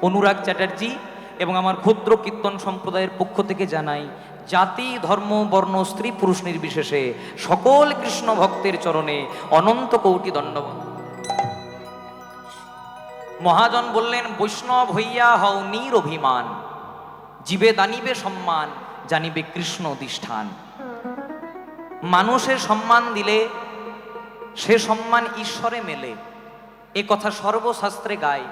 অনুরাগ চ্যাটার্জি এবং আমার ক্ষুদ্র কীর্তন সম্প্রদায়ের পক্ষ থেকে জানাই, জাতি ধর্ম বর্ণ স্ত্রী পুরুষ নির্বিশেষে সকল কৃষ্ণ ভক্তের চরণে অনন্ত কোটি দণ্ডবত। মহাজন বললেন, বৈষ্ণব হইয়া হও নিরভিমান, জীবে দানিবে সম্মান, জানিবে কৃষ্ণ অধিষ্ঠান। মানুষের সম্মান দিলে সে সম্মান ঈশ্বরে মেলে, এ কথা সর্বশাস্ত্রে গায়।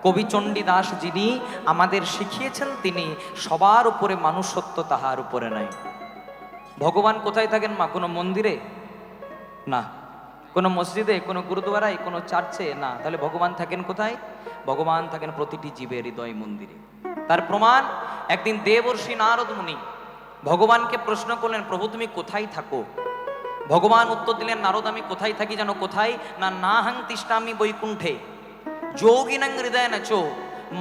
কবি চণ্ডীদাস যিনি আমাদের শিখিয়েছেন, তিনি সবার উপরে মানুষত্ব, তাহার উপরে নাই। ভগবান কোথায় থাকেন মা? কোনো মন্দিরে না, কোনো মসজিদে, কোনো গুরুদুয়ারায়, কোনো চার্চে না। তাহলে ভগবান থাকেন কোথায়? ভগবান থাকেন প্রতিটি জীবের হৃদয় মন্দিরে। তার প্রমাণ, একদিন দেবর্ষি নারদ মুনি ভগবানকে প্রশ্ন করলেন, প্রভু তুমি কোথায় থাকো? ভগবান উত্তর দিলেন, নারদ আমি কোথায় থাকি জানো? কোথায় না, নাহং তিষ্ঠামি বৈকুণ্ঠে যোগিনাং হৃদয় নাচো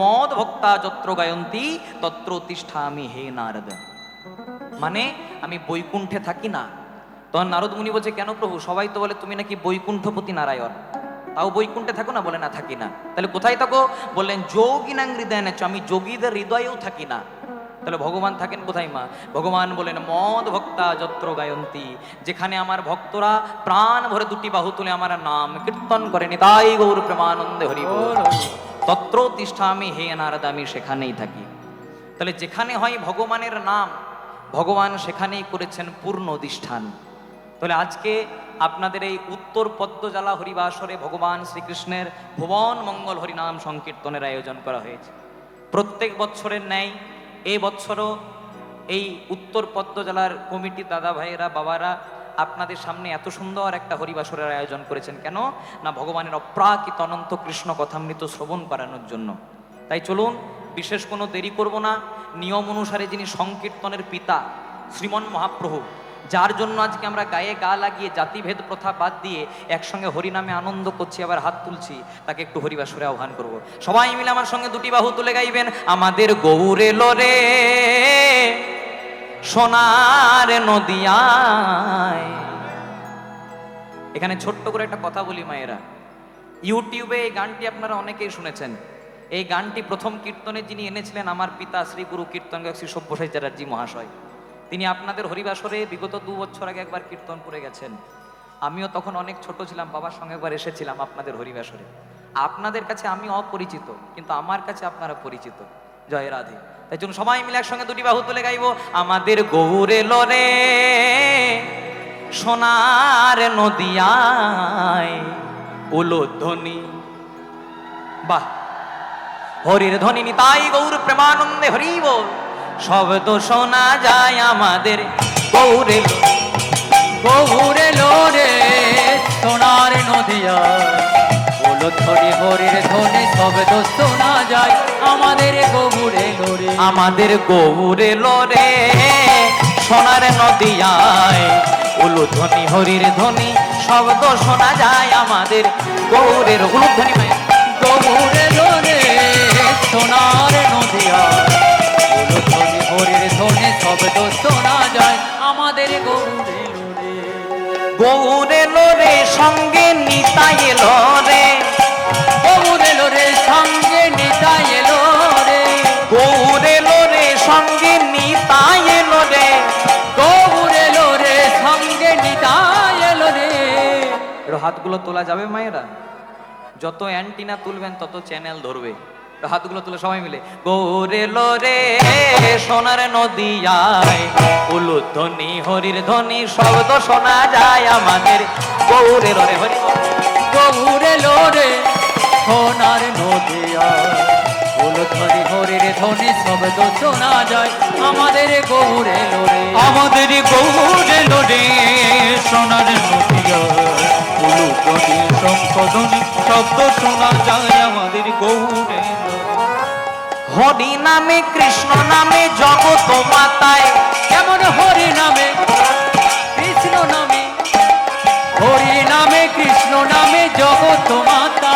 মদ ভক্তা যত্র গায়ন্তী তত্র তিষ্ঠামি হে নারদ। মানে আমি বৈকুণ্ঠে থাকি না। তখন নারদ মুনি বলছে, কেন প্রভু? সবাই তো বলে তুমি নাকি বৈকুণ্ঠপতি নারায়ণ, তাও বৈকুণ্ঠে থাকো না? বলে না, থাকি না। তাহলে কোথায় থাকো? বললেন যোগিনাং হৃদয় নাচো, আমি যোগীদের হৃদয়েও থাকি না। তাহলে ভগবান থাকেন কোথায় মা? ভগবান বলেন, মদ ভক্তা যত্র গায়ন্তী, যেখানে আমার ভক্তরা প্রাণ ভরে দুটি বাহু তুলে আমার নাম কীর্তন করে, নিতাই গৌর প্রেমানন্দে হরি বল, তত্র তিষ্ঠামি হে নারদ, আমি সেখানেই থাকি। তাহলে যেখানে হয় ভগবানের নাম, ভগবান সেখানেই করেছেন পূর্ণ অধিষ্ঠান। তাহলে আজকে আপনাদের এই উত্তর পদ্মজালা হরিবাসরে ভগবান শ্রীকৃষ্ণের ভুবন মঙ্গল হরিনাম সংকীর্তনের আয়োজন করা হয়েছে। প্রত্যেক বৎসরের ন্যায় এই বৎসরও এই উত্তর পদ্মজালার কমিটি দাদা ভাইয়েরা, বাবারা আপনাদের সামনে এত সুন্দর একটা হরিবাসরের আয়োজন করেছেন। কেন না, ভগবানের অপ্রাকৃত অনন্ত কৃষ্ণ কথামৃত শ্রবণ করানোর জন্য। তাই চলুন, বিশেষ কোনো দেরি করব না। নিয়ম অনুসারে যিনি সংকীর্তনের পিতা শ্রীমন মহাপ্রভু, যার জন্য আজকে আমরা গায়ে গা লাগিয়ে জাতিভেদ প্রথা বাদ দিয়ে একসঙ্গে হরিনামে আনন্দ করছি, আবার হাত তুলছি, তাকে একটু হরিবাসরে আহ্বান করব। সবাই মিলে আমার সঙ্গে দুটি বাহু তুলে গাইবেন, আমাদের গৌর এলো রে সোনার নদিয়ায়। এখানে ছোট্ট করে একটা কথা বলি মায়েরা, ইউটিউবে এই গানটি আপনারা অনেকেই শুনেছেন। এই গানটি প্রথম কীর্তনে যিনি এনেছিলেন আমার পিতা শ্রী গুরু কীর্তন গায়ক শ্রী সব্যসাচী চ্যাটার্জি মহাশয়। তিনি আপনাদের হরিবাসরে বিগত 2 বছর আগে একবার কীর্তন করে গেছেন। আমিও তখন অনেক ছোট ছিলাম, বাবার সঙ্গে একবার এসেছিলাম আপনাদের হরিবাসরে। আপনাদের কাছে আমি অপরিচিত, কিন্তু আমার কাছে আপনারা পরিচিত। জয় রাধে। তাই জন্য সবাই মিলে একসঙ্গে দুটি বাহু তুলে গাইবো, আমাদের গৌর এলো রে সোনার নদিয়ায় উলুধ্বনি। বাহ, হরির ধ্বনি নিতাই গৌর প্রেমানন্দে হরি বল, শব্দ শোনা যায় আমাদের গৌর এলো, গৌর এলো রে সোনার নদিয়ায়, উলুধ্বনি হরির ধ্বনি শব্দ শোনা যায় আমাদের গৌর এলো রে, আমাদের গৌর এলো রে সোনার নদিয়ায় উলুধ্বনি হরির ধ্বনি শব্দ শোনা যায় আমাদের গৌরের। উলুধ্বনি মায়ের গৌর এলো রে সোনার নদিয়ায়, উলুধ্বনি হরির ধ্বনি শব্দ শোনা যায় আমাদের গৌর এলো রে, গৌর এলো রে সঙ্গে নিতাই এলো রে, গৌর এলো রে সঙ্গে নিতাই এলো রে, গৌর এলো রে সঙ্গে নিতাই এলো রে, গৌর এলো রে সঙ্গে নিতাই এলো রে। হাতগুলো তোলা যাবে মায়েরা? যত অ্যান্টিনা তুলবেন তত চ্যানেল ধরবে। হাতগুলো তুলে সবাই মিলে, গৌর এলো রে সোনার নদিয়ায় উলুধ্বনি হরির ধ্বনি শব্দ শোনা যায় আমাদের গৌর এলো রে হরি। গৌর এলো রে সোনার নদিয়ায়, উলুধ্বনি হরির ধ্বনি শব্দ শোনা যায় আমাদের গৌর এলো রে, আমাদের গৌর এলো রে সোনার নদিয়ায় উলুধ্বনি শঙ্খধ্বনি শব্দ শোনা যায় আমাদের গৌর এলো। হরি নামে কৃষ্ণ নামে জগৎ মাতায়, কেমন হরি নামে কৃষ্ণ নামে, হরি নামে কৃষ্ণ নামে জগৎ মাতা,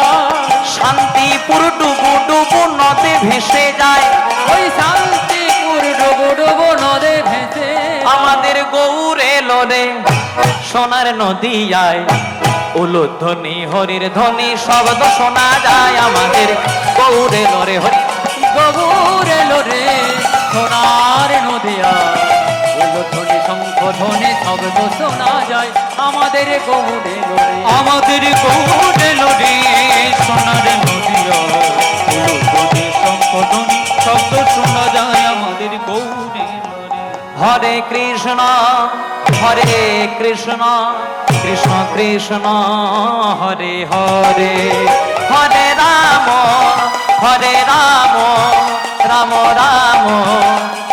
শান্তিপুর ডুবু ডুবু নদে ভেসে যায়, ওই শান্তিপুর ডুবো ডুবো নদে ভেসে আমাদের গৌর এলো রে সোনার নদিয়ায় উলুধ্বনি হরির ধ্বনি শব্দ শোনা যায় আমাদের গৌর এলো রে হরি। গৌর এলো রে সোনার নদিয়া উলুধ্বনি শঙ্খ ধ্বনি শব্দ শোনা যায় আমাদের গৌর এলো রে আমাদের গৌর এলো রে সোনার নদিয়া উলুধ্বনি শঙ্খধ্বনি শব্দ শোনা যায় আমাদের গৌর এলো রে। হরে কৃষ্ণ কৃষ্ণ কৃষ্ণ হরে হরে হরে রাম রাম রাম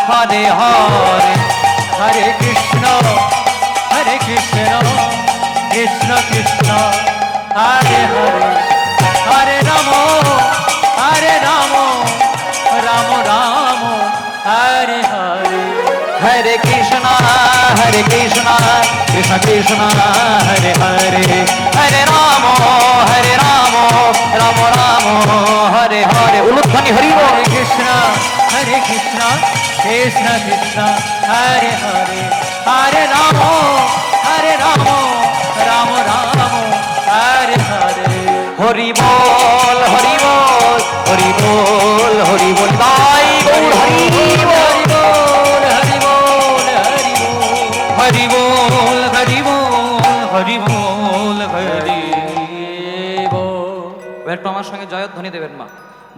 হরে হরে হরে কৃষ্ণ কৃষ্ণ কৃষ্ণ হরে হরে হরে রাম রাম রাম হরে হরে হরে কৃষ্ণ কৃষ্ণ কৃষ্ণ হরে হরে হরে রাম রাম রাম হরে হরে উলুধ্বনি হরি বল। হরে কৃষ্ণ কৃষ্ণ কৃষ্ণ হরে হরে হরে রাম রাম রাম হরে হরে হরি বল হরি বল হরি বল হরি বল তাই গৌর হরি বল হরি বল হরি বল হরি বল হরি বল হরি বল হরি একটু আমার সঙ্গে জয়ধ্বনি দেবেন মা।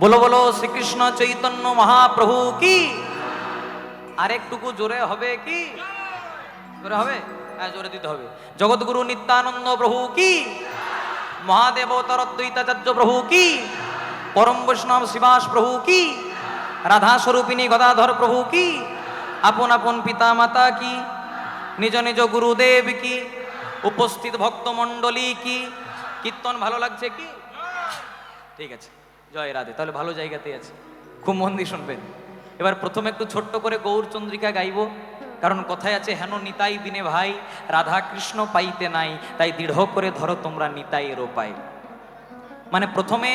বলো বলো শ্রীকৃষ্ণ চৈতন্য মহাপ্রভু কি। আরেকটুকু জোরে হবে কি? জোরে হবে? হ্যাঁ জোরে দিতে হবে। জগৎগুরু নিত্যানন্দ প্রভু কি। মহাদেবতর অদ্বৈতাচার্য প্রভু কি। পরম বৈষ্ণব শিবাস প্রভু কি। রাধা স্বরূপিনী গদাধর প্রভু কি। আপন আপন পিতা মাতা কি। নিজ নিজ গুরুদেব কি। উপস্থিত ভক্তমণ্ডলী কি। কীর্তন ভালো লাগছে কি? ঠিক আছে, জয় রাধে। তাহলে ভালো জায়গাতে আছে, খুব মন দিয়ে শুনবেন। এবার প্রথমে একটু ছোট্ট করে গৌর চন্দ্রিকা গাইব, কারণ কথায় আছে হেন নিতাই দিনে ভাই রাধা কৃষ্ণ পাইতে নাই, তাই দৃঢ় করে ধরো তোমরা নিতাই রোপাই। মানে প্রথমে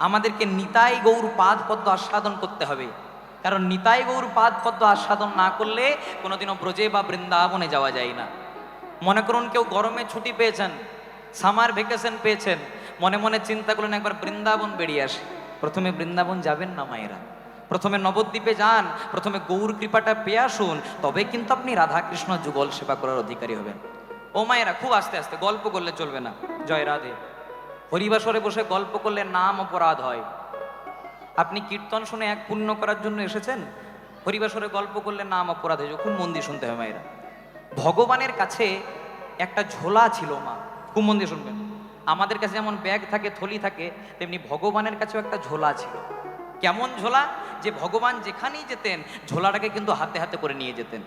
আমাদেরকে নিতাই গৌর পাদ পদ্ম আস্বাদন করতে হবে, কারণ নিতাই গৌর পাদ পদ্ম আস্বাদন না করলে কোনোদিনও ব্রজে বা বৃন্দাবনে যাওয়া যায় না। মনে করুন কেউ গরমে ছুটি পেয়েছেন, সামার ভ্যাকেশন পেয়েছেন, মনে মনে চিন্তা করলেন একবার বৃন্দাবন বেরিয়ে আসে। প্রথমে বৃন্দাবন যাবেন না মায়েরা, প্রথমে নবদ্বীপে যান, প্রথমে গৌর কৃপাটা পেয়ে আসুন, তবে কিন্তু আপনি রাধাকৃষ্ণ যুগল সেবা করার অধিকারী হবেন। ও মায়েরা খুব আস্তে আস্তে, গল্প করলে চলবে না। জয় রাধে। হরিবাসরে বসে গল্প করলে নাম অপরাধ হয়। আপনি কীর্তন শুনে এক পুণ্য করার জন্য এসেছেন, হরিবাসরে গল্প করলে নাম অপরাধ হয়ে যায়। খুব মন দিয়ে শুনতে হবে মায়েরা। ভগবানের কাছে একটা ঝোলা ছিল মা, খুব মন দিয়ে শুনবেন। আমাদের কাছে যেমন ব্যাগ থাকে, থলি থাকে, তেমনি ভগবানের কাছেও একটা ঝোলা ছিল। কেমন ঝোলা? যে ভগবান যেখানেই যেতেন ঝোলাটাকে কিন্তু হাতে হাতে করে নিয়ে যেতেন,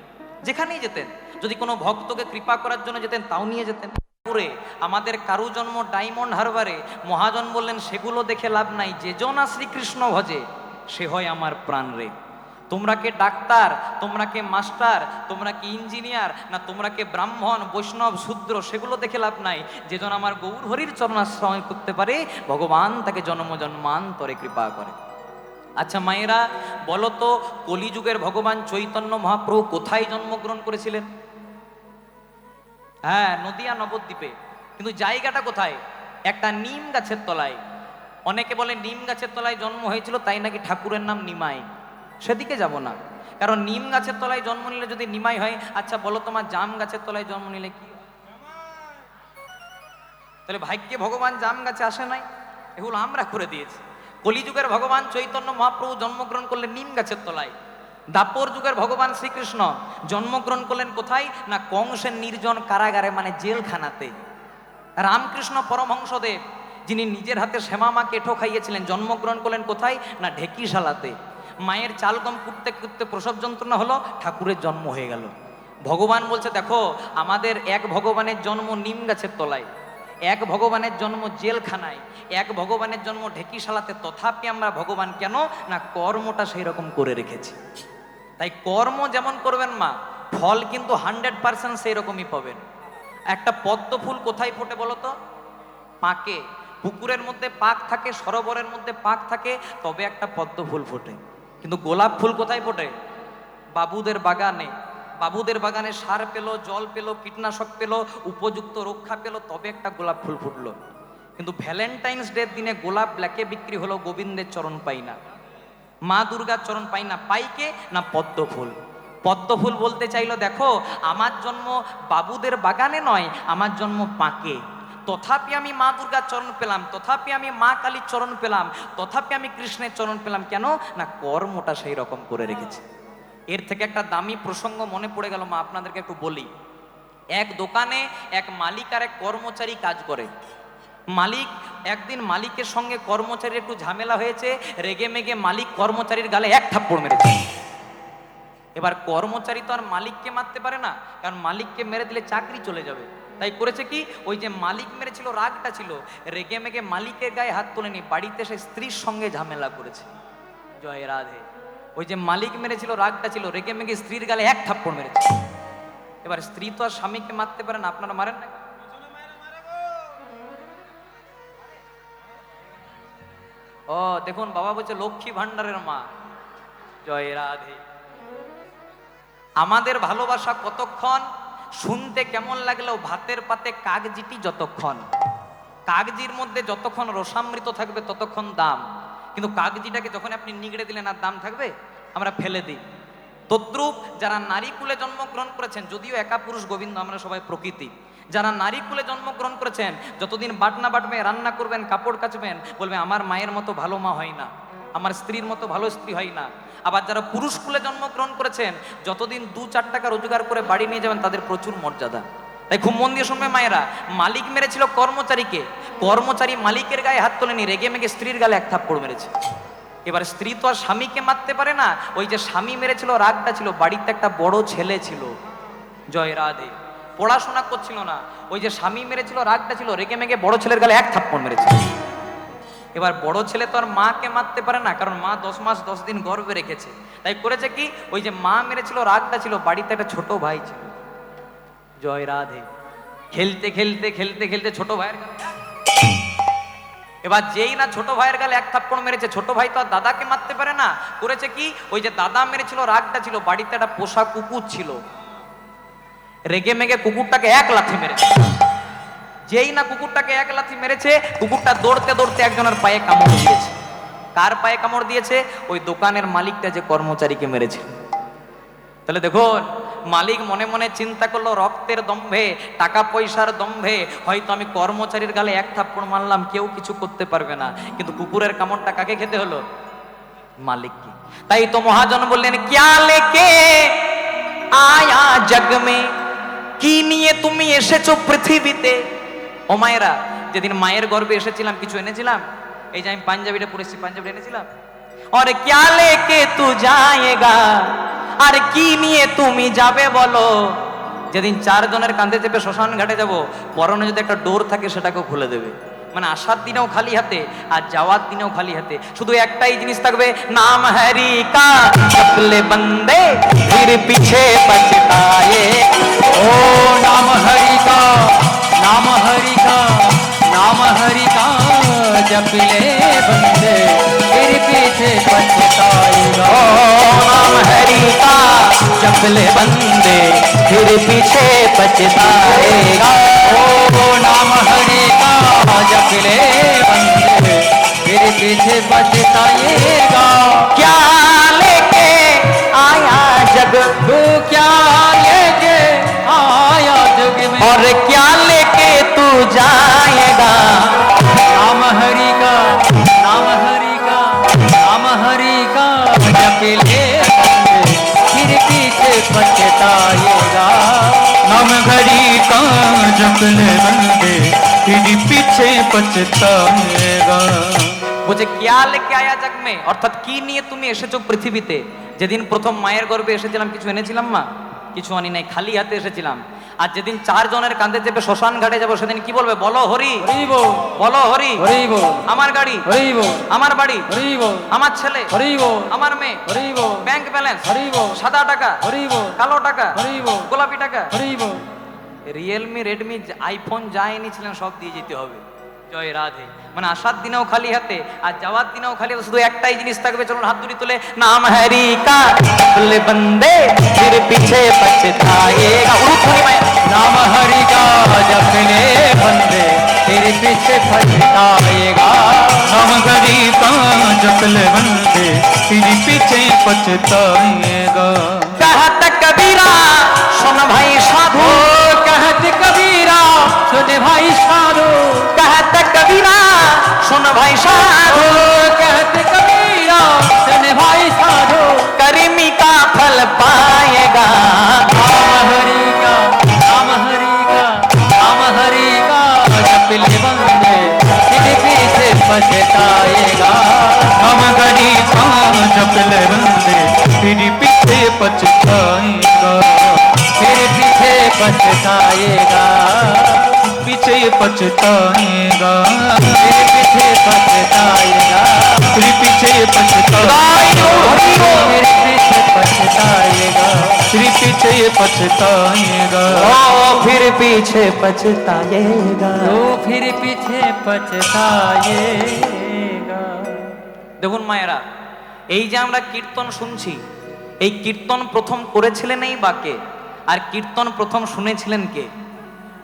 যেখানেই যেতেন। যদি কোনো ভক্তকে কৃপা করার জন্য যেতেন তাও নিয়ে যেতেন। পুরে আমাদের কারু জন্ম ডায়মন্ড হারবারে, মহাজন বললেন সেগুলো দেখে লাভ নাই, যে জনা শ্রীকৃষ্ণ ভজে সে হয় আমার প্রাণ রে। তোমরা কে ডাক্তার, তোমরা কে মাস্টার, তোমরা কি ইঞ্জিনিয়ার, না তোমরা কে ব্রাহ্মণ বৈষ্ণব শূদ্র, সেগুলো দেখে লাভ নাই। যেজন আমার গৌর হরির চরণাশ্রয় করতে পারে ভগবান তাকে জন্ম জন্মান্তরে কৃপা করে। আচ্ছা মায়েরা বলো তো, কলিযুগের ভগবান চৈতন্য মহাপ্রভু কোথায় জন্মগ্রহণ করেছিলেন? হ্যাঁ, নদিয়া নবদ্বীপে। কিন্তু জায়গাটা কোথায়? একটা নিম গাছের তলায়। অনেকে বলে নিম গাছের তলায় জন্ম হয়েছিল, তাই নাকি ঠাকুরের নাম নিমাই। সেদিকে যাব না, কারণ নিম গাছের তলায় জন্ম নিলে যদি নিমাই হয়, আচ্ছা বলো তোমার জাম গাছের তলায় জন্ম নিলে কি? তাহলে ভাগ্যে ভগবান জাম গাছে আসে নাই, এগুলো আমরা করে দিয়েছি। কলিযুগের ভগবান চৈতন্য মহাপ্রভু জন্মগ্রহণ করলেন নিম গাছের তলায়। দাপর যুগের ভগবান শ্রীকৃষ্ণ জন্মগ্রহণ করলেন কোথায়? না কংসের নির্জন কারাগারে, মানে জেলখানাতে। রামকৃষ্ণ পরমহংসদেব, যিনি নিজের হাতে শ্যামা মা কেঠো খাইয়েছিলেন, জন্মগ্রহণ করলেন কোথায়? না ঢেকিশালাতে। মায়ের চাল গম কুটতে কুটতে প্রসব যন্ত্রণা হলো, ঠাকুরের জন্ম হয়ে গেল। ভগবান বলছে দেখো, আমাদের এক ভগবানের জন্ম নিম গাছের তলায়, এক ভগবানের জন্ম জেলখানায়, এক ভগবানের জন্ম ঢেকিশালাতে, তথাপি আমরা ভগবান কেন? না কর্মটা সেই রকম করে রেখেছি। তাই কর্ম যেমন করবেন মা, ফল কিন্তু 100% সেই রকমই পাবেন। একটা পদ্ম ফুল কোথায় ফোটে বলো তো? পাকে। পুকুরের মধ্যে পাক থাকে, সরোবরের মধ্যে পাক থাকে, তবে একটা পদ্ম ফুল ফোটে। কিন্তু গোলাপ ফুল কোথায় ফোটে? বাবুদের বাগানে। বাবুদের বাগানে সার পেলো, জল পেলো, কীটনাশক পেলো, উপযুক্ত রক্ষা পেলো, তবে একটা গোলাপ ফুল ফুটলো। কিন্তু ভ্যালেন্টাইন্স ডের দিনে গোলাপ ব্ল্যাকে বিক্রি হলো, গোবিন্দের চরণ পাই না। মা দুর্গার চরণ পাই না, পাই কে না পদ্মফুল। পদ্মফুল বলতে চাইলো দেখো আমার জন্ম বাবুদের বাগানে নয়, আমার জন্ম পাকে, তথাপি আমি মা দুর্গার চরণ পেলাম, তথাপি আমি মা কালীর চরণ পেলাম, তথাপি আমি কৃষ্ণের চরণ পেলাম। কেন না কর্মটা সেই রকম করে রেখেছে। এর থেকে একটা দামি প্রসঙ্গ মনে পড়ে গেল, মা আপনাদেরকে একটু বলি। এক দোকানে এক মালিক আর এক কর্মচারী কাজ করে। মালিক একদিন মালিকের সঙ্গে কর্মচারীর একটু ঝামেলা হয়েছে, রেগে মেগে মালিক কর্মচারীর গালে এক থাপ্পড় মেরেছে। এবার কর্মচারী তো আর মালিককে মারতে পারে না, কারণ মালিককে মেরে দিলে চাকরি চলে যাবে। তাই করেছে কি, ওই যে মালিক মেরেছিল রাগটা ছিল, রেগে মেগে মালিকের গায়ে হাত তোলেনি, বাড়িতে সে স্ত্রীর সঙ্গে ঝামেলা করেছে। জয় রাধে। ওই যে মালিক মেরেছিল রাগটা ছিল, রেগে মেগে স্ত্রীর গালে এক থাপ্পড় মেরেছে। এবার স্ত্রী তো আর স্বামীকে মারতে পারে না, আপনারা মারেন না? ও দেখুন বাবা বলছে লক্ষ্মী ভান্ডারের মা। জয় রাধে। আমাদের ভালোবাসা কতক্ষণ, শুনতে কেমন লাগলেও ভাতের পাতে কাগজিটি যতক্ষণ। কাগজির মধ্যে যতক্ষণ রসামৃত থাকবে ততক্ষণ দাম, কিন্তু কাগজিটাকে যখন আপনি নিগড়ে দিলেন আর দাম থাকবে? আমরা ফেলে দিই। তদ্রূপ যারা নারী কুলে জন্মগ্রহণ করেছেন, যদিও একা পুরুষ গোবিন্দ, আমরা সবাই প্রকৃতি, যারা নারী কুলে জন্মগ্রহণ করেছেন, যতদিন বাটনা বাটবে, রান্না করবেন, কাপড় কাচবেন, বলবে আমার মায়ের মতো ভালো মা হয় না, আমার স্ত্রীর মতো ভালো স্ত্রী হয় না। আবার যারা পুরুষ কুলে জন্মগ্রহণ করেছেন, যতদিন 2-4 টাকা রোজগার করে বাড়ি নিয়ে যাবেন, তাদের প্রচুর মর্যাদা। তাই খুব মন দিয়ে শুনবে মায়েরা, মালিক মেরেছিল কর্মচারীকে, কর্মচারী মালিকের গায়ে হাত তোলেনি, রেগে মেগে স্ত্রীর গালে এক থাপ্পড় মেরেছে। এবার স্ত্রী তো আর স্বামীকে মারতে পারে না, ওই যে স্বামী মেরেছিল রাগটা ছিল, বাড়িতে একটা বড় ছেলে ছিল। জয় রাধে। পড়াশোনা করছিল না, ওই যে স্বামী মেরেছিল রাগটা ছিল, রেগে মেগে বড় ছেলের গালে এক থাপ্পড় মেরেছে। এবার বড় ছেলে তো আর মাকে মারতে পারে না, কারণ মা 10 মাস 10 দিন গর্ভে রেখেছে। তাই করেছে কি, ওই যে মা মেরেছিল রাগটা ছিল, বাড়িতে একটা ছোট ভাই ছিল। জয় রাধে। খেলতে খেলতে খেলতে খেলতে ছোট ভাইয়ের গালে, এবার যেই না ছোট ভাইয়ের গালে এক থাপ্পড় মেরেছে, ছোট ভাই তো আর দাদাকে মারতে পারে না, করেছে কি, ওই যে দাদা মেরেছিল রাগটা ছিল, বাড়িতে একটা পোষা কুকুর ছিল, রেগে মেগে কুকুরটাকে এক লাথি মেরেছে। যেই না কুকুরটাকে এক লাথি মেরেছে, কুকুরটা দৌড়তে দৌড়তে একজনের পায়ে কামড় দিয়েছে। কার পায়ে কামড় দিয়েছে? ওই দোকানের মালিকটা যে কর্মচারীকে মেরেছে। তাহলে দেখুন, মালিক মনে মনে চিন্তা করলো, রক্তের দম্ভে, টাকা পয়সার দম্ভে হয়তো আমি কর্মচারীর গালে এক থাপ্পড় মারলাম, কেউ কিছু করতে পারবে না, কিন্তু কুকুরের কামড়টা কাকে খেতে হলো? মালিককে। তাই তো মহাজন বললেন, ক্যা লেকে আয়া জগ মে, কি নিয়ে তুমি এসেছো পৃথিবীতে? ও মায়েরা, যেদিন মায়ের গর্ভে এসেছিলাম কিছু এনেছিলাম? এই যে আমি পাঞ্জাবিটা পরেছি, পাঞ্জাবি এনেছিলাম? और क्या लेके तू जाएगा, আর কি নিয়ে তুমি যাবে বলো? যেদিন 4 জনের কাঁধে চেপে শ্মশান ঘাটে যাব, পরনে যদি একটা ডোর থাকে সেটাকেও খুলে দেবে। মানে আসার দিনেও খালি হাতে আর যাওয়ার দিনেও খালি হাতে, শুধু একটাই জিনিস থাকবে, নাম হরি কা চপলে বন্দে ফির পিছে পছতায়ে। ও নাম হরি কা, নাম হরি কা, नाम हरि का जप ले बंदे फिर पीछे पछताएगा। ओ नाम हरि का जप ले बंदे फिर पीछे पछताएगा। ओ नाम हरि का जप ले बंदे फिर पीछे पछताएगा। क्या लेके आया जग, तू क्या लेके आया जग में, और क्या लेके तू जाएगा? नाम हरि का, नाम हरि का, नाम हरि का जप ले बंदे फिर पीछे पछताएगा। नाम हरि का जप ले बंदे फिर पीछे पछताएगा। বলছে क्या लेके आया जग में, অর্থাৎ কি নিয়ে তুমি এসেছো পৃথিবীতে? যেদিন প্রথম মায়ের গর্ভে এসেছিলাম কিছু এনেছিলাম মা? কিছু আনি নাই, খালি হাতে এসেছিলাম। আর যেদিন 4 জনের কাঁধে চেপে শ্মশান ঘাটে যাবো, সেদিন কি বলবে? বলো হরি, হরি বল, বলো হরি, হরি বল, আমার গাড়ি, হরি বল, আমার বাড়ি, হরি বল, আমার ছেলে, হরি বল, আমার মেয়ে, হরি বল, ব্যাংক ব্যালেন্স, হরি বল, সাদা টাকা, হরি বল, কালো টাকা, হরি বল, গোলাপি টাকা, হরি বল। রিয়েলমি, রেডমি, আইফোন যা এনেছিলেন সব দিয়ে যেতে হবে। জয় রাধে। মানে আসার দিনেও খালি হাতে আর যাওয়ার দিনেও খালি হাতে, শুধু একটাই জিনিস থাকবে, চলুন হাত দুটি তুলে, নাম হরি কা চপলে বন্দে ফির পিছে পছতাएगा। नाम हरि का जप ले बंदे फिर पीछे पछताएगा। नाम हरि का जप ले बंदे फिर पछताएगा। कहत कबीरा सुन भाई साधु, कहत कबीरा सुन भाई साधु, कहत कबीरा सुन भाई साधु, कहत कबीरा सुन भाई साधु, कर्मी का फल पाएगा। राम हरि का, राम हरि का, राम हरि का जप ले बंदे, फिर पीछे पछताएगा। हम गरीब जब ले बंदे, फिर पीछे पछताएगा। फिर पीछे पछताएगा, पीछे पछताएगा। फिर पीछे पछताएगा, फिर पीछे पछताएगा। फिर पीछे पछताएगा, फिर पीछे पछताएगा। ओ फिर पीछे पछताएगा। तो फिर पीछे पछताएगा। দেখুন মায়েরা, এই যে আমরা কীর্তন শুনছি, এই কীর্তন প্রথম করেছিলেন এই বাকে, আর কীর্তন প্রথম শুনেছিলেন কে?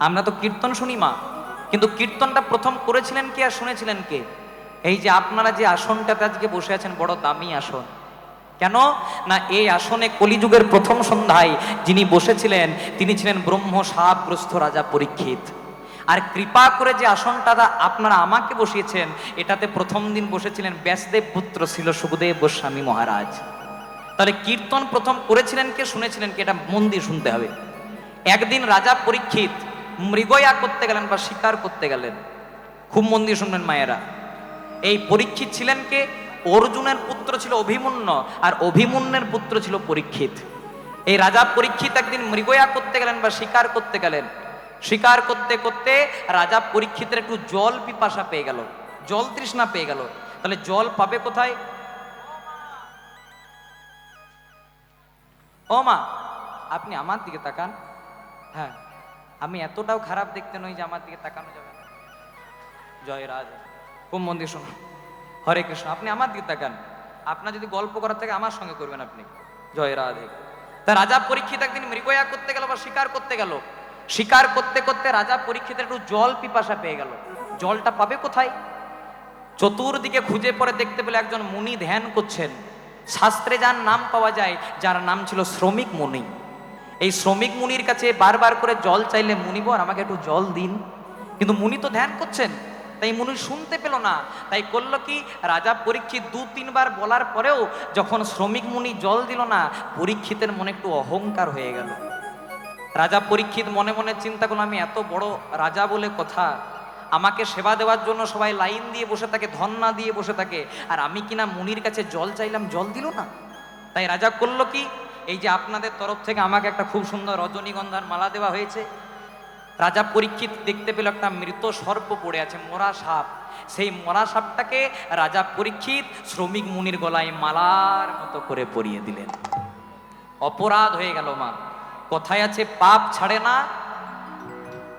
আমরা তো কীর্তন শুনি মা, কিন্তু কীর্তনটা প্রথম করেছিলেন কে আর শুনেছিলেন কে? এই যে আপনারা যে আসনটাতে আজকে বসে আছেন, বড় দামি আসন। কেন না, এই আসনে কলিযুগের প্রথম সন্ধ্যায় যিনি বসেছিলেন তিনি ছিলেন ব্রহ্ম শাপগ্রস্ত রাজা পরীক্ষিত। আর কৃপা করে যে আসনটা আপনারা আমাকে বসিয়েছেন, এটাতে প্রথম দিন বসেছিলেন ব্যাসদেব পুত্র ছিল সুখদেব গোস্বামী মহারাজ। তাহলে কীর্তন প্রথম করেছিলেন কে, শুনেছিলেন কে, এটা মন দিয়ে শুনতে হবে। একদিন রাজা পরীক্ষিত মৃগয়া করতে গেলেন বা শিকার করতে গেলেন। খুব মন দিয়ে শুনবেন মায়েরা, এই পরীক্ষিত ছিলেন কে? অর্জুনের পুত্র ছিল অভিমন্যু, আর অভিমন্যুর পুত্র ছিল পরীক্ষিত। এই রাজা পরীক্ষিত একদিন মৃগয়া করতে গেলেন বা শিকার করতে গেলেন। শিকার করতে করতে রাজা পরীক্ষিতের একটু জল পিপাসা পেয়ে গেল, জল তৃষ্ণা পেয়ে গেল। তাহলে জল পাবে কোথায়? ও মা, আপনি আমার দিকে তাকান। হ্যাঁ, আমি এতটাও খারাপ দেখতে নই যে আমার দিকে তাকানো যাবে না। জয় রাধে, খুব মন দিয়ে শুনুন। হরে কৃষ্ণ, আপনি আমার দিকে তাকান। আপনার যদি গল্প করার থাকে আমার সঙ্গে করবেন আপনি। জয় রাধে। তা রাজা পরীক্ষিত একদিন মৃগয়া করতে গেল বা শিকার করতে গেল। শিকার করতে করতে রাজা পরীক্ষিতের একটু জল পিপাসা পেয়ে গেল। জলটা পাবে কোথায়? চতুর্দিকে খুঁজে পরে দেখতে পেলে একজন মুনি ধ্যান করছেন। শাস্ত্রে যার নাম পাওয়া যায়, যার নাম ছিল শ্রমিক মুনি। এই শ্রমিক মুনির কাছে বারবার করে জল চাইলে, মুনি বর আমাকে একটু জল দিন। কিন্তু মুনি তো ধ্যান করছেন, তাই মুনি শুনতে পেল না। তাই করলো কি, রাজা পরীক্ষিত 2-3 বার বলার পরেও যখন শ্রমিক মুনি জল দিল না, পরীক্ষিতের মনে একটু অহংকার হয়ে গেল। রাজা পরীক্ষিত মনে মনে চিন্তা করলো, আমি এত বড় রাজা বলে কথা, আমাকে সেবা দেওয়ার জন্য সবাই লাইন দিয়ে বসে থাকে, ধন্না দিয়ে বসে থাকে, আর আমি কিনা মুনির কাছে জল চাইলাম, জল দিল না। তাই রাজা করলো কি, এই যে আপনাদের তরফ থেকে আমাকে একটা খুব সুন্দর রজনীগন্ধার মালা দেওয়া হয়েছে। রাজা পরীক্ষিত দেখতে পেল একটা মৃত সর্প পড়ে আছে, মরা সাপ। সেই মরা সাপটাকে রাজা পরীক্ষিত শ্রমিক মুনির গলায় মালার মতো করে পরিয়ে দিলেন। অপরাধ হয়ে গেল মা। কথায় আছে পাপ ছাড়ে না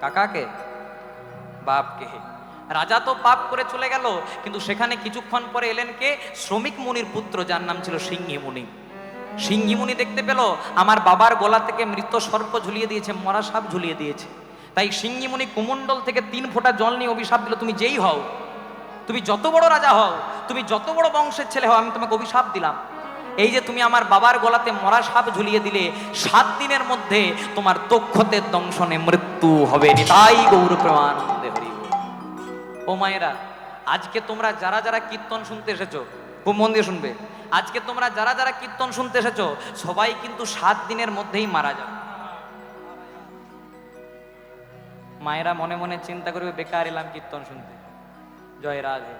কাকাকে, বাপকে। রাজা তো পাপ করে চলে গেল, কিন্তু সেখানে কিছুক্ষণ পরে এলেন কে? শ্রমিক মুনির পুত্র, যার নাম ছিল সিংহী মুনি। সিংহী মুনি দেখতে পেল আমার বাবার গলা থেকে মৃত সর্প ঝুলিয়ে দিয়েছে, মরা সাপ ঝুলিয়ে দিয়েছে। তাই সিংহী মুনি কুমণ্ডল থেকে 3 ফোঁটা জল নিয়ে অভিশাপ দিল, তুমি যেই হও, তুমি যত বড় রাজা হও, তুমি যত বড় বংশের ছেলে হও, আমি তোমাকে অভিশাপ দিলাম, এই যে তুমি আমার বাবার গলাতে মরা সাপ ঝুলিয়ে দিলে, 7 দিনের মধ্যে তোমার তক্ষতের দংশনে মৃত্যু হবে। তাই গৌর প্রেমানন্দে হরি। ও মায়েরা, আজকে তোমরা যারা যারা কীর্তন শুনতে এসেছো, খুব মন দিয়ে শুনবে, আজকে তোমরা যারা যারা কীর্তন শুনতে এসেছো, সবাই কিন্তু 7 দিনের মধ্যেই মারা যাবে। মায়েরা মনে মনে চিন্তা করবে, বেকার এলাম কীর্তন শুনতে। জয় রাধে।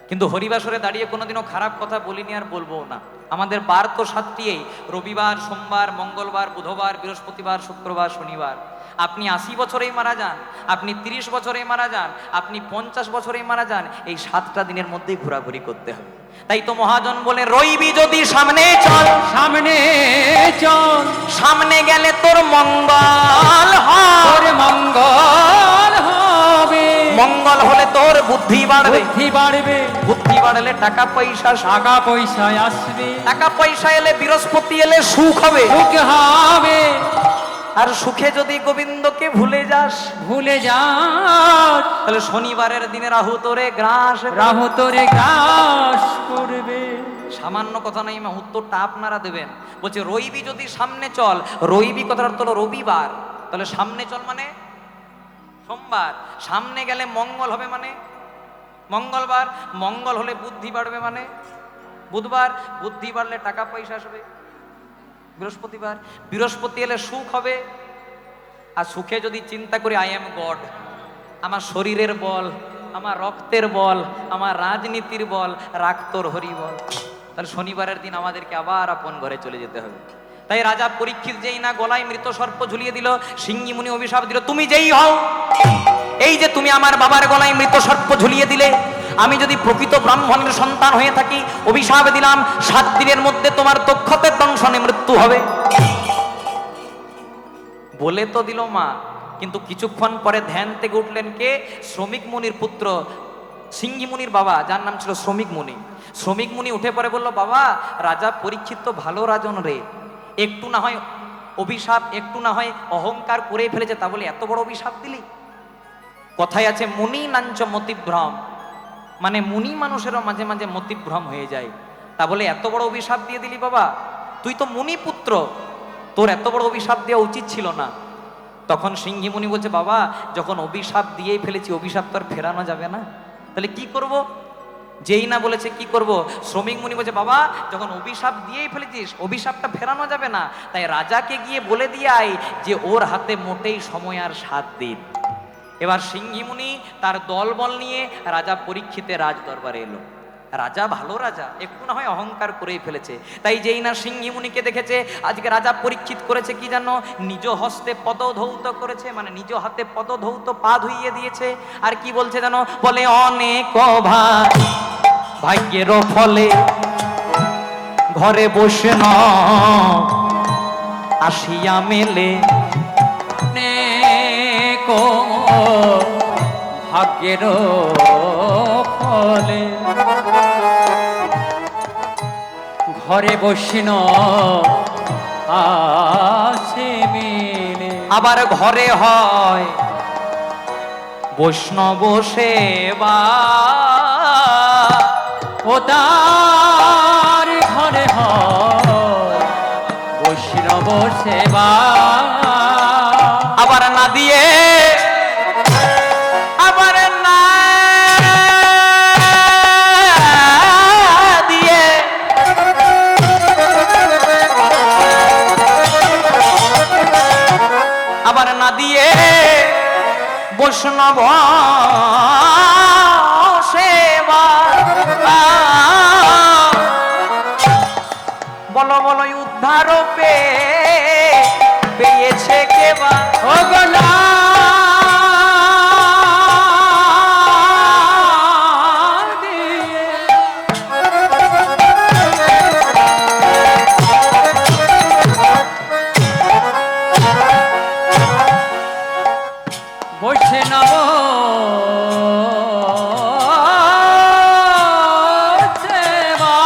কিন্তু হরিবাসরে দাঁড়িয়ে কোনোদিনও খারাপ কথা বলিনি, আর বলবো না। আমাদের বার তো 7টিই, রবিবার, সোমবার, মঙ্গলবার, বুধবার, বৃহস্পতিবার, শুক্রবার, শনিবার। আপনি 80 বছরেই মারা যান, আপনি 30 বছরেই মারা যান, আপনি 50 বছরেই মারা যান, এই 7টা দিনের মধ্যেই ঘোরাঘুরি করতে হবে। তাই তো মহাজন বলে, রইবি যদি সামনে চল, সামনে চল, সামনে গেলে তোর মঙ্গল হয়, তোর মঙ্গল হবে। মঙ্গল হলে তোর বুদ্ধি বাড়বে, বুদ্ধি বাড়বে, বুদ্ধি বাড়লে টাকা পয়সা, টাকা পয়সা আসবে, টাকা পয়সা এলে বৃহস্পতি এলে সুখ হবে, সুখ হবে। আর সুখে যদি গোবিন্দকে ভুলে যাস, ভুলে যাস, তাহলে শনিবারের দিনে রাহু তোরে গ্রাস, রাহু তোরে গ্রাস করবে। সামান্য কথা নাই মা, উত্তরটা আপনারা দেবেন। বলছে রইবি যদি সামনে চল, রইবি কথার অর্থ হলো রবিবার, তাহলে সামনে চল মানে সোমবার, সামনে গেলে মঙ্গল হবে মানে মঙ্গলবার, মঙ্গল হলে বুদ্ধি বাড়বে মানে বুধবার, বুদ্ধি বাড়লে টাকা পয়সা আসবে বৃহস্পতিবার, বৃহস্পতি এলে সুখ হবে। আর সুখে যদি চিন্তা করি আই এম গড, আমার শরীরের বল, আমার রক্তের বল, আমার রাজনীতির বল, রাগ তোর হরি বল, তাহলে শনিবারের দিন আমাদেরকে আবার আপন ঘরে চলে যেতে হবে। তাই রাজা পরীক্ষিত যেই না গলায় মৃত সর্প ঝুলিয়ে দিল, সিংহী মুনি অভিশাপ দিল, তুমি যেই হও, এই যে তুমি আমার বাবার গলায় মৃত সর্প ঝুলিয়ে দিলে, আমি যদি প্রকৃত ব্রাহ্মণের সন্তান হয়ে থাকি, অভিশাপ দিলাম 7 দিনের মধ্যে তোমার দক্ষতের দংশনে মৃত্যু হবে। বলে তো দিল মা, কিন্তু কিছুক্ষণ পরে ধ্যান থেকে উঠলেন কে? শ্রমিক মুনির পুত্র সিংহী মুনির বাবা, যার নাম ছিল শ্রমিক মুনি। শ্রমিক মুনি উঠে পড়ে বলল, বাবা রাজা পরীক্ষিত তো ভালো রাজন রে, একটু না হয় অভিশাপ, একটু না হয় অহংকার করে ফেলেছে, তা বলে এত বড় অভিশাপ দিলি? কথায় আছে মুনি নাঞ্চ মতিভ্রম, মানে মুনি মানুষেরও মাঝে মাঝে মতিভ্রম হয়ে যায়, তা বলে এত বড় অভিশাপ দিয়ে দিলি বাবা? তুই তো মুনি পুত্র, তোর এত বড় অভিশাপ দেওয়া উচিত ছিল না। তখন সিংহী মুনি বলছে, বাবা যখন অভিশাপ দিয়েই ফেলেছি, অভিশাপ তো আর ফেরানো যাবে না, তাহলে কি করব? যেই না বলেছে কি করব, শ্রমিক মুনি বলছে, বাবা যখন অভিশাপ দিয়েই ফেলেছিস, অভিশাপটা ফেরানো যাবে না, তাই রাজাকে গিয়ে বলে দিয়ে আয় যে ওর হাতে মোটেই সময় আর 7 দিন। এবার সিংহী মুনি তার দলবল নিয়ে রাজা পরীক্ষিতের রাজ দরবারে এলো। রাজা ভালো রাজা, একটু না হয় অহংকার করেই ফেলেছে, তাই যেই না সিংহী মুনিকে দেখেছে, আজকে রাজা পরীক্ষিত করেছে কি জানো? নিজ হস্তে পদধৌত করেছে, মানে নিজ হাতে পদধৌত, পা ধুইয়ে দিয়েছে। আর কি বলছে জানো? বলে অনেক ভাগ্যের ফলে ঘরে বসে ন আসিয়া মেলে, কো ভাগ্যের ফলে ঘরে বসিন আসে মিলে। আবার ঘরে হয় বৈষ্ণব সেবা, ও তার ঘরে হয় বৈষ্ণব সেবা। আবার না দিয়ে, আবার না দিয়ে, আবার না দিয়ে বৈষ্ণব সেবা। বলো বলো উদ্ধার পেয়েছে কেবা, ও গোলা বসে নব সেবা।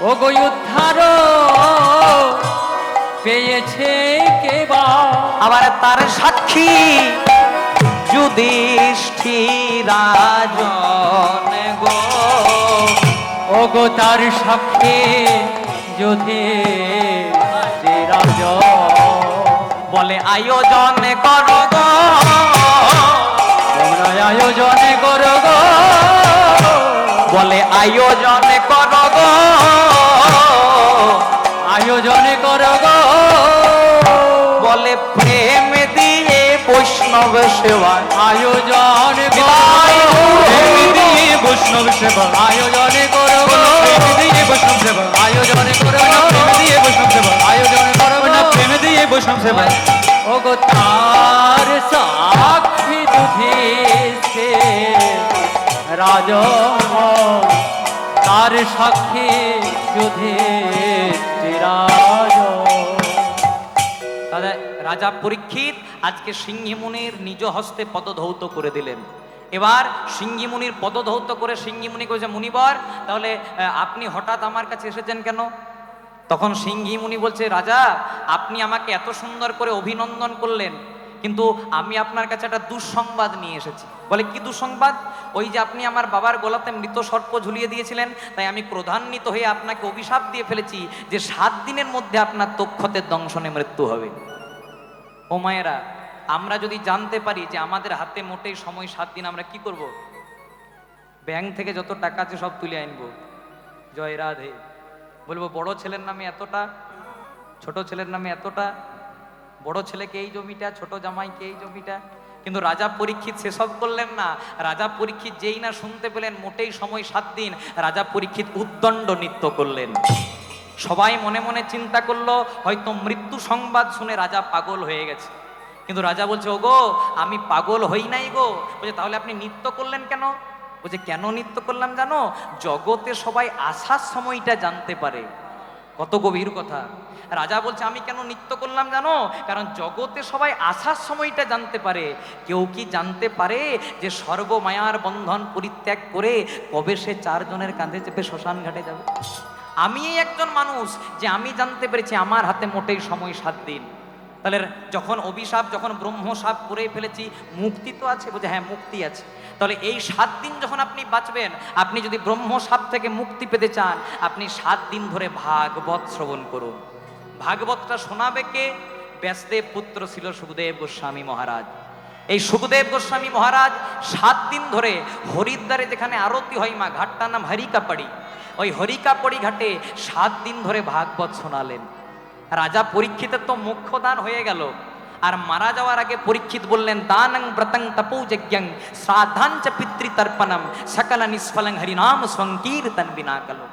ও গো উদ্ধার পেয়েছে কেবা। আবার তার সাক্ষী যুধিষ্ঠিরাজন গো, ও গো তার সাক্ষী যদি বলে আয়োজন করো গো, তোমরা আয়োজন করো গো, বলে আয়োজন করো গো, আয়োজন করো গো, বলে প্রেম দিয়ে বৈষ্ণব সেবা। আয়োজন দিয়ে বৈষ্ণব সেবা, আয়োজন করো গো, দিয়ে বৈষ্ণব সেবা, আয়োজন করো দিয়ে বৈষ্ণব সেবা, আয়োজন করো প্রেমে দিয়ে বৈষ্ণব সেবা। ও গো তার সাক্ষী যুধিষ্ঠে রাজ, তার সাক্ষী যুধিষ্ঠিরাজ। তাহলে রাজা পরীক্ষিত আজকে সিংহী মুনির নিজ হস্তে পদধৌত করে দিলেন। এবার সিংহী মুনির পদধৌত করে সিংহী মুনি করেছে, মুনিবর তাহলে আপনি হঠাৎ আমার কাছে এসেছেন কেন? তখন সিংহী মুনি বলছে, রাজা আপনি আমাকে এত সুন্দর করে অভিনন্দন করলেন, কিন্তু আমি আপনার কাছে একটা দুঃসংবাদ নিয়ে এসেছি। বলে কি দুঃসংবাদ? ওই যে আপনি আমার বাবার গলাতে মৃত সর্প ঝুলিয়ে দিয়েছিলেন, তাই আমি ক্রোধান্বিত হয়ে আপনাকে অভিশাপ দিয়ে ফেলেছি যে 7 দিনের মধ্যে আপনার তক্ষতের দংশনে মৃত্যু হবে। ও মায়েরা, আমরা যদি জানতে পারি যে আমাদের হাতে মোটেই সময় 7 দিন, আমরা কি করব? ব্যাংক থেকে যত টাকা আছে সব তুলে আনবো, জয় রাধে, বলবো বড় ছেলের নামে এতটা, ছোট ছেলের নামে এতটা, বড় ছেলেকে এই জমিটা, ছোট জামাইকে এই জমিটা। কিন্তু রাজা পরীক্ষিত সেসব করলেন না। রাজা পরীক্ষিত যেই না শুনতে পেলেন মোটেই সময় 7 দিন, রাজা পরীক্ষিত উদ্দণ্ড নৃত্য করলেন। সবাই মনে মনে চিন্তা করলো হয়তো মৃত্যু সংবাদ শুনে রাজা পাগল হয়ে গেছে। কিন্তু রাজা বলছে, ওগো আমি পাগল হই নাই গো। বলছে তাহলে আপনি নৃত্য করলেন কেন? বলছে কেন নৃত্য করলাম জানো? জগতে সবাই আসার সময়টা জানতে পারে। কত গভীর কথা। রাজা বলছে আমি কেন নৃত্য করলাম জানো? কারণ জগতে সবাই আসার সময়টা জানতে পারে। কেউ কি জানতে পারে যে সর্বমায়ার বন্ধন পরিত্যাগ করে কবে সে 4 জনের কাঁধে চেপে শ্মশান ঘাটে যাবে? আমি একজন মানুষ যে আমি জানতে পেরেছি আমার হাতে মোটেই সময় 7 দিন। তাহলে যখন অভিশাপ, যখন ব্রহ্মশাপ করে ফেলেছি, মুক্তি তো আছে? বলছে হ্যাঁ মুক্তি আছে। তাহলে এই 7 দিন যখন আপনি বাঁচবেন, আপনি যদি ব্রহ্মশাপ থেকে মুক্তি পেতে চান, আপনি 7 দিন ধরে ভাগবত শ্রবণ করুন। ভাগবতটা শোনাবে কে? ব্যাসদেব পুত্র ছিল সুখদেব গোস্বামী মহারাজ। এই সুখদেব গোস্বামী মহারাজ 7 দিন ধরে হরিদ্বারে যেখানে আরতি হয় মা, ঘাটটার নাম হরিকাপাড়ি, ওই হরিকাপাড়ি ঘাটে 7 দিন ধরে ভাগবত শোনালেন। রাজা পরীক্ষিতের তো মোক্ষদান হয়ে গেল, আর মারা যাওয়ার আগে পরীক্ষিত বললেন দানং ব্রতং তপৌযজ্ঞং শ্রাদ্ধাঞ্চ পিতৃতর্পণম সকল নিষ্ফলং হরিনাম সংকীর্তন বিনা কলো।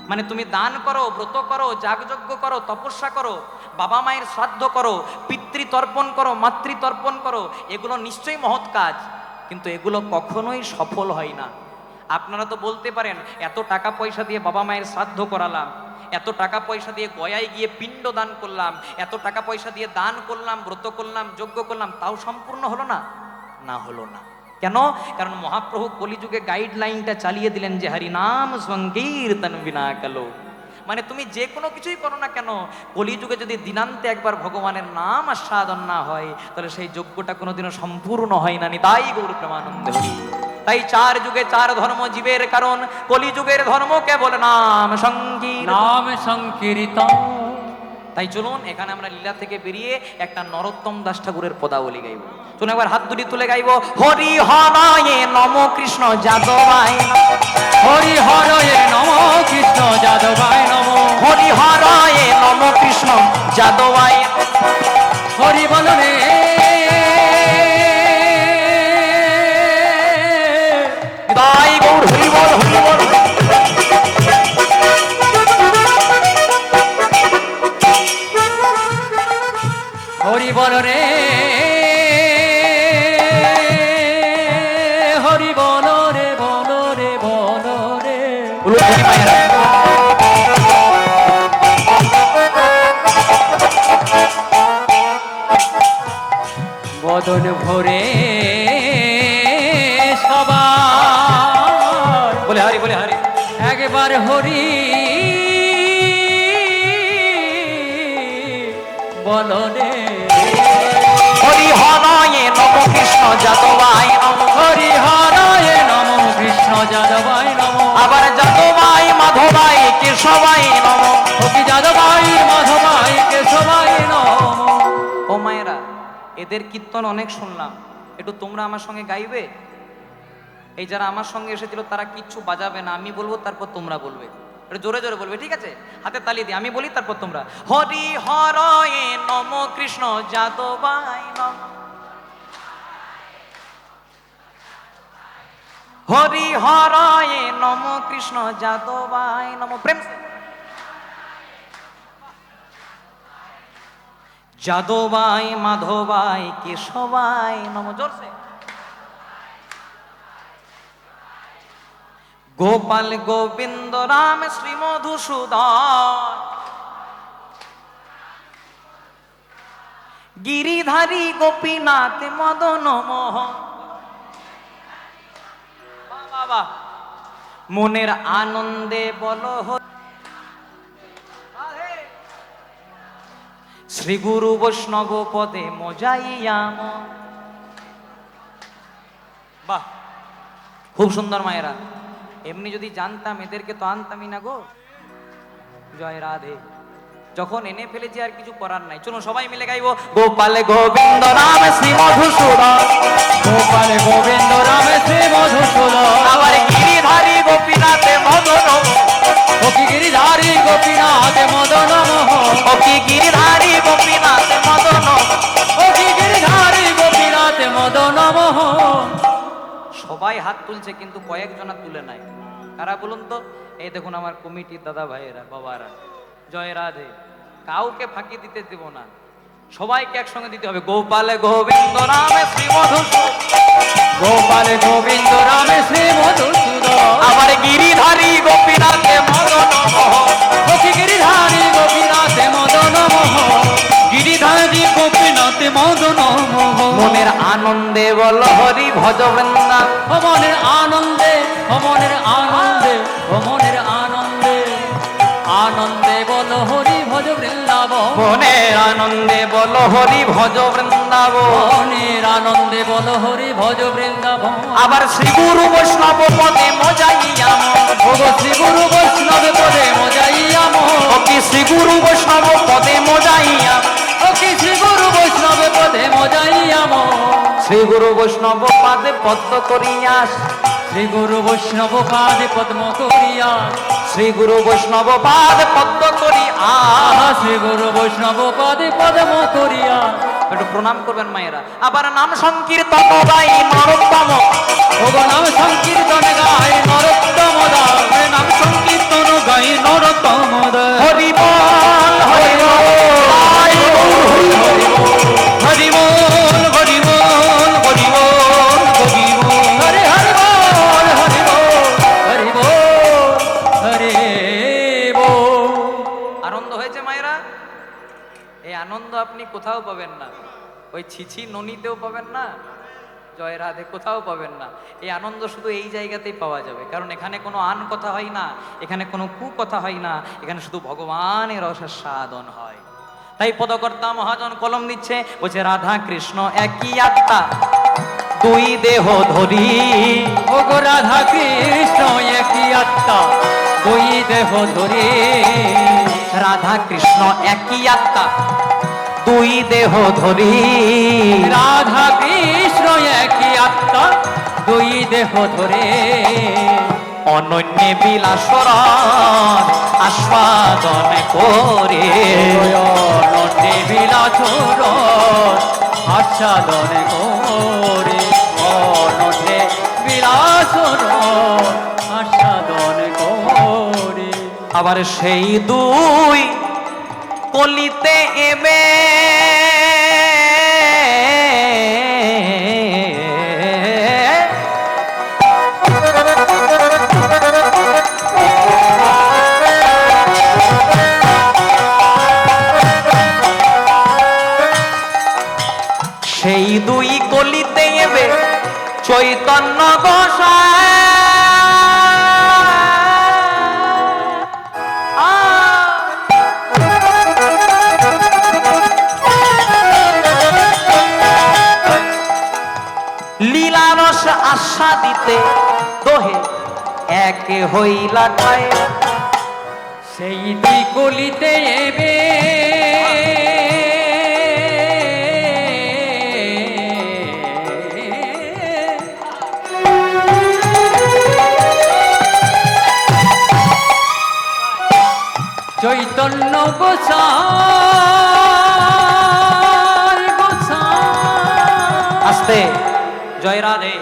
মানে তুমি দান করো, ব্রত করো, যাগযজ্ঞ করো, তপস্যা করো, বাবা মায়ের শ্রাদ্ধ করো, পিতৃতর্পণ করো, মাতৃতর্পণ করো, এগুলো নিশ্চয়ই মহৎ কাজ, কিন্তু এগুলো কখনোই সফল হয় না। আপনারা তো বলতে পারেন এত টাকা পয়সা দিয়ে বাবা মায়ের শ্রাদ্ধ করালাম, এত টাকা পয়সা দিয়ে গয়ায় গিয়ে পিণ্ড দান করলাম, এত টাকা পয়সা দিয়ে দান করলাম, ব্রত করলাম, যজ্ঞ করলাম, তাও সম্পূর্ণ হলো না? না হলো না। কেন? কারণ মহাপ্রভু কলিযুগে গাইডলাইনটা চালিয়ে দিলেন যে হরি নাম সংকীর্তন বিনা কালো। মানে তুমি যে কোনো কিছুই করো না কেন, কলিযুগে যদি দিনান্তে একবার ভগবানের নাম আস্বাদন না হয়, তাহলে সেই যজ্ঞটা কোনোদিনও সম্পূর্ণ হয় না। তাই গৌর প্রেমানন্দে হরি। তাই 4 যুগে 4 ধর্ম জীবের কারণ, কলিযুগের ধর্ম কেবল নাম সংকীর্তন। নাম সংকীর্তন। তাই চলুন এখানে আমরা লীলা থেকে বেরিয়ে একটা নরোত্তম দাস ঠাকুরের পদাবলী গাইব। চলুন একবার হাত দুটি তুলে গাইব, হরি হরায়ে নম কৃষ্ণ যাদবায়, হরি হরয়ে নম কৃষ্ণ যাদবায় নম, হরি হরায়ে নম কৃষ্ণ যাদবায়, হরি বল রে তাই গৌর হরি বল, হরি বল। হরি বল রে, হরি বল রে, বল রে, বল রে। বদন ভরে সবার বলে হরি, বলে হরি। একবার হরি বল রে, হরি হরায়ে নম কৃষ্ণ যাদবায় নম, হরি হরায় নম কৃষ্ণ যাদবায় নম, আবার যাদবায় মাধবায় কেশবায় নম। হরি যাদবাই মাধবাই কেশবাই নম। ও মায়েরা, এদের কীর্তন অনেক শুনলাম, একটু তোমরা আমার সঙ্গে গাইবে? এই যারা আমার সঙ্গে এসেছিল তারা কিচ্ছু বাজাবে না, আমি বলবো তারপর তোমরা বলবে, একটু জোরে জোরে বলবে, ঠিক আছে? হাতে তালি দিয়ে আমি বলি তারপর তোমরা। হরি হরয়ে নম কৃষ্ণ যাদবায় নম, হরি হরয়ে নম কৃষ্ণ যাদবায় নম। প্রেম সে যাদবায় মাধবায় কেশবায় নম। জোরসে গোপাল গোবিন্দ রাম শ্রী মধুসূদন, গিরিধারী গোপীনাথ মদন মোহন। বাবা মনের আনন্দে বলো শ্রী গুরু বৈষ্ণব পদে মজাইয়াম। বাহ, খুব সুন্দর মায়েরা। এমনি যদি জানতাম এদেরকে তো আনতামই না গো। জয় রাধে। যখন এনে ফেলেছি আর কিছু করার নাই, চলো সবাই মিলে গাইবো গোপাল গোবিন্দ রাম শ্রী মধুসূদন। গোপাল গোবিন্দ রাম শ্রী মধুসূদন। আবার গিরিধারী গোপীনাথে মদন, অকি গিরিধারী গোপীনাথ মদন মোহন। অকি গিরিধারী গোপীনাথে মদন। অকি গিরিধারী গোপীনাথ মদন মোহন। সবাই হাত তুলছে কিন্তু কয়েকজনা তুলে নাই। কারা বলুন তো? এই দেখুন আমার কমিটির দাদা ভাইয়েরা, বাবারা। জয় রাধে। কাউকে ফাঁকি দিতে দেব না, সবাইকে একসঙ্গে দিতে হবে। গোপাল গোবিন্দ রাম শ্রী মধুসূদন। গোপাল গোবিন্দ রাম শ্রী মধুসূদন। আবার গিরিধারী গোপীনাথে মদন মোহন। অকি গিরিধারী গোপীনাথ মদন মোহন। গিরিধারী গোপীনাথে মদন মোহন। মনের আনন্দে বল হরি ভজ বৃন্দা। ও মনের আনন্দে, ও মনের আনন্দে, ও মনের আনন্দে, আনন্দে বল হরি ভজ বৃন্দাবন। মনের আনন্দে বল হরি ভজ বৃন্দাবন। মনের আনন্দে বল হরি ভজ বৃন্দাবন। আবার শ্রী গুরু বৈষ্ণব পদে মজাইয়াম। ওগো শ্রী গুরু বৈষ্ণব পদে মজাইয়াম। অকি শ্রী গুরু বৈষ্ণব পদে মজাইয়াম। অকি শ্রী গুরু বৈষ্ণব পদে মজাইয়াম। শ্রী গুরু বৈষ্ণব পাদে পদ্ম করিয়াস। শ্রী গুরু বৈষ্ণব পাদে পদ্ম করিয়া। শ্রী গুরু বৈষ্ণব পাদে পদ্ম করিয়া। আহা শ্রী গুরু বৈষ্ণব পাদে পদ্ম করিয়া। একটু প্রণাম করবেন মায়েরা। আবার নাম সংকীর্তন গাই নরোত্তম। ওগো নাম সংকীর্তন গায় নরোত্তম দাস। নাম সংকীর্তন গাই নরোত্তম দাস। হরি বল হরি বল হরি বল হরি বল হরি বল হরি বল হরি বল। হরি হরি বল হরি বল হরি বল হরি বল। আনন্দ হয়েছে মায়েরা? এই আনন্দ আপনি কোথাও পাবেন না, ওই ছিছি ননিতেও পাবেন না, জয় রাধে কোথাও পাবেন না। এই আনন্দ শুধু এই জায়গাতেই পাওয়া যাবে, কারণ এখানে কোনো আন কথা হয় না, এখানে কোনো কু কথা হয় না, এখানে শুধু ভগবানের রসের সাধন হয়। তাই পদকর্তা মহাজন কলম দিচ্ছে, বলছে রাধা কৃষ্ণ একই আত্মা দুই দেহ ধরি। ওগো রাধা কৃষ্ণ একই আত্মা দুই দেহ ধরি। রাধা কৃষ্ণ একই আত্মা দুই দেহ ধরি। রাধা কৃষ্ণ একই আত্মা দুই দেহ ধরে। অনন্য বিলাসর আস্বাদন করে। নন্দে বিলাসর আচ্ছাদন করে। অনন্দে বিলাসর আচ্ছাদন করে। আবার সেই দুই কলিতে এবে সেই দুই কলিতে এবে চৈতন্য গোসাই। লীলারস আস্বাদিতে দোহে একে হইলা ঠায়। সেই দুই কলিতে এবে চৈতন্য গোসাই গোসাই। আস্তে, জয় রাধে।